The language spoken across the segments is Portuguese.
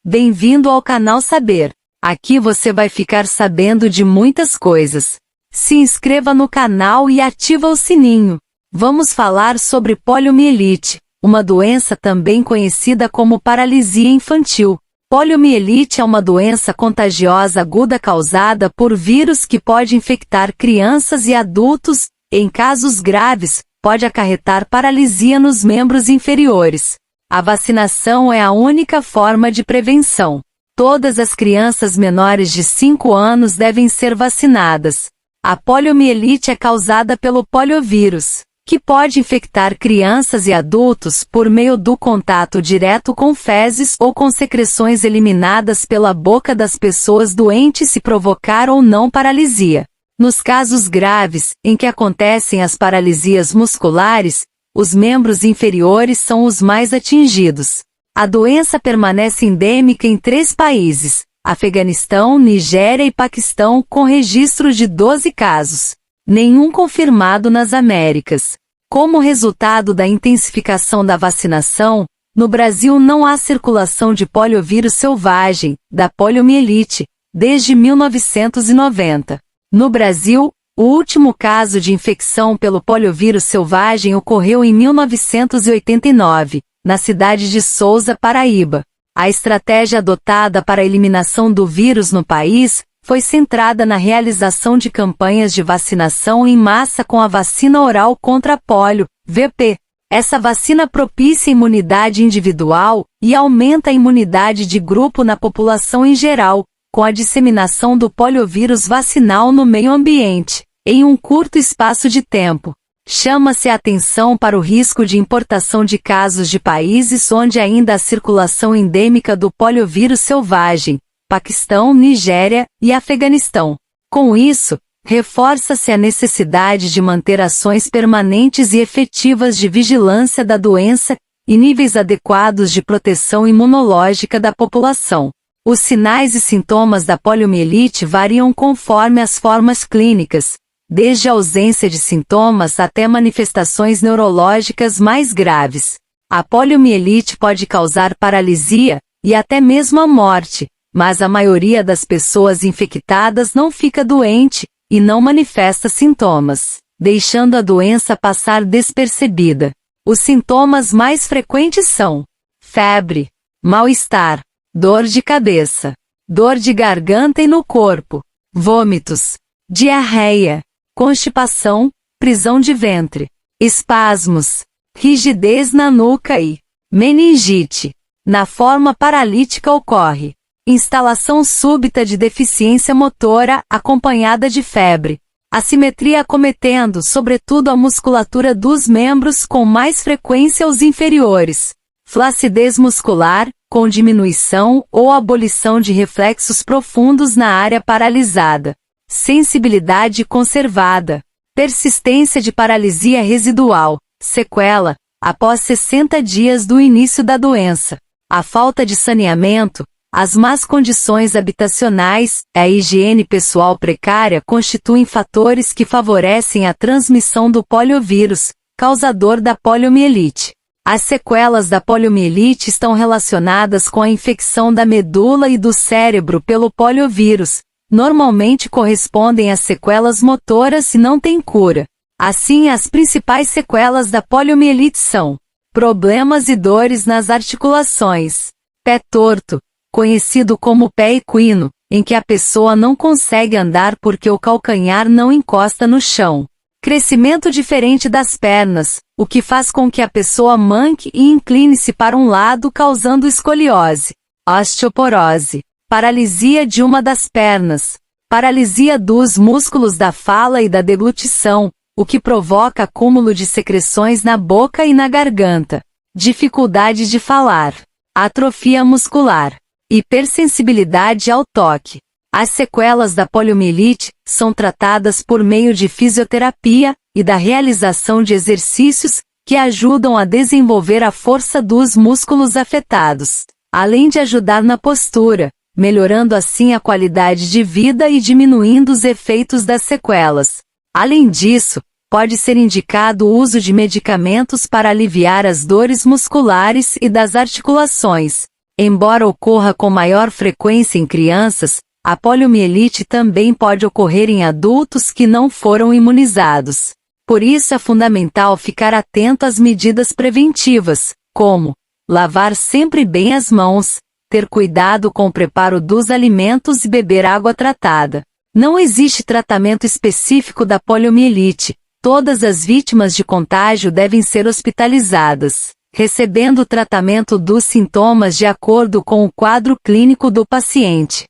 Bem-vindo ao canal Saber. Aqui você vai ficar sabendo de muitas coisas. Se inscreva no canal e ativa o sininho. Vamos falar sobre poliomielite, uma doença também conhecida como paralisia infantil. Poliomielite é uma doença contagiosa aguda causada por vírus que pode infectar crianças e adultos, e, em casos graves, pode acarretar paralisia nos membros inferiores. A vacinação é a única forma de prevenção. Todas as crianças menores de 5 anos devem ser vacinadas. A poliomielite é causada pelo poliovírus, que pode infectar crianças e adultos por meio do contato direto com fezes ou com secreções eliminadas pela boca das pessoas doentes e provocar ou não paralisia. Nos casos graves, em que acontecem as paralisias musculares, os membros inferiores são os mais atingidos. A doença permanece endêmica em 3 países, Afeganistão, Nigéria e Paquistão, com registro de 12 casos. Nenhum confirmado nas Américas. Como resultado da intensificação da vacinação, no Brasil não há circulação de poliovírus selvagem, da poliomielite, desde 1990. No Brasil, o último caso de infecção pelo poliovírus selvagem ocorreu em 1989, na cidade de Souza, Paraíba. A estratégia adotada para a eliminação do vírus no país foi centrada na realização de campanhas de vacinação em massa com a vacina oral contra pólio, VP. Essa vacina propicia imunidade individual e aumenta a imunidade de grupo na população em geral, com a disseminação do poliovírus vacinal no meio ambiente, em um curto espaço de tempo. Chama-se a atenção para o risco de importação de casos de países onde ainda há circulação endêmica do poliovírus selvagem, Paquistão, Nigéria e Afeganistão. Com isso, reforça-se a necessidade de manter ações permanentes e efetivas de vigilância da doença e níveis adequados de proteção imunológica da população. Os sinais e sintomas da poliomielite variam conforme as formas clínicas, desde a ausência de sintomas até manifestações neurológicas mais graves. A poliomielite pode causar paralisia e até mesmo a morte, mas a maioria das pessoas infectadas não fica doente e não manifesta sintomas, deixando a doença passar despercebida. Os sintomas mais frequentes são febre, mal-estar, dor de cabeça, dor de garganta e no corpo, vômitos, diarreia, constipação, prisão de ventre, espasmos, rigidez na nuca e meningite. Na forma paralítica ocorre instalação súbita de deficiência motora acompanhada de febre, assimetria acometendo sobretudo a musculatura dos membros com mais frequência os inferiores, flacidez muscular, com diminuição ou abolição de reflexos profundos na área paralisada, sensibilidade conservada, persistência de paralisia residual, sequela, após 60 dias do início da doença, a falta de saneamento, as más condições habitacionais, a higiene pessoal precária constituem fatores que favorecem a transmissão do poliovírus, causador da poliomielite. As sequelas da poliomielite estão relacionadas com a infecção da medula e do cérebro pelo poliovírus. Normalmente correspondem a sequelas motoras e não têm cura. Assim, as principais sequelas da poliomielite são problemas e dores nas articulações, pé torto, conhecido como pé equino, em que a pessoa não consegue andar porque o calcanhar não encosta no chão. Crescimento diferente das pernas, o que faz com que a pessoa manque e incline-se para um lado causando escoliose, osteoporose, paralisia de uma das pernas, paralisia dos músculos da fala e da deglutição, o que provoca acúmulo de secreções na boca e na garganta, dificuldade de falar, atrofia muscular, hipersensibilidade ao toque. As sequelas da poliomielite são tratadas por meio de fisioterapia e da realização de exercícios que ajudam a desenvolver a força dos músculos afetados, além de ajudar na postura, melhorando assim a qualidade de vida e diminuindo os efeitos das sequelas. Além disso, pode ser indicado o uso de medicamentos para aliviar as dores musculares e das articulações. Embora ocorra com maior frequência em crianças, a poliomielite também pode ocorrer em adultos que não foram imunizados. Por isso é fundamental ficar atento às medidas preventivas, como lavar sempre bem as mãos, ter cuidado com o preparo dos alimentos e beber água tratada. Não existe tratamento específico da poliomielite. Todas as vítimas de contágio devem ser hospitalizadas, recebendo o tratamento dos sintomas de acordo com o quadro clínico do paciente.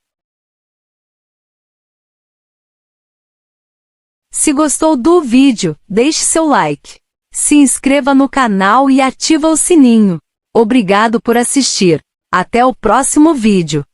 Se gostou do vídeo, deixe seu like. Se inscreva no canal e ativa o sininho. Obrigado por assistir. Até o próximo vídeo.